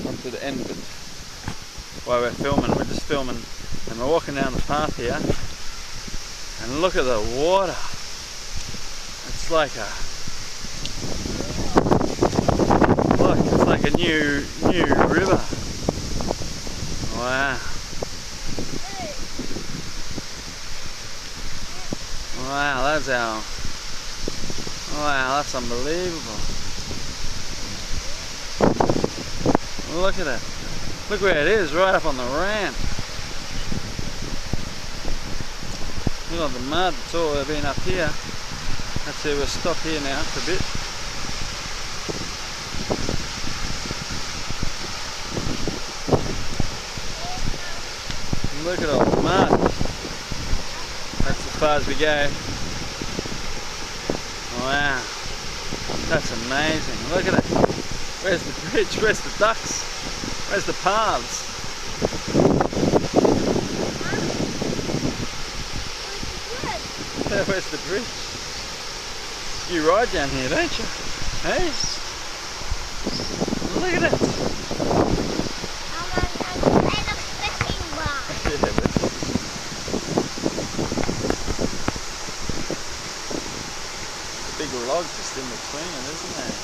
up to the end of it while we're filming. We're just filming and we're walking down the path here, and look at the water. It's like a new river. Wow. Wow, that's unbelievable. Look at it. Look where it is, right up on the ramp. Look at the mud, it's all been up here. That's where we'll stop here now for a bit. Look at all the mud. That's as far as we go. Wow. That's amazing. Look at it. Where's the bridge? Where's the ducks? Where's the paths? Where's the bridge? You ride down here, don't you? Hey? Look at it. Big log just in between them, isn't there?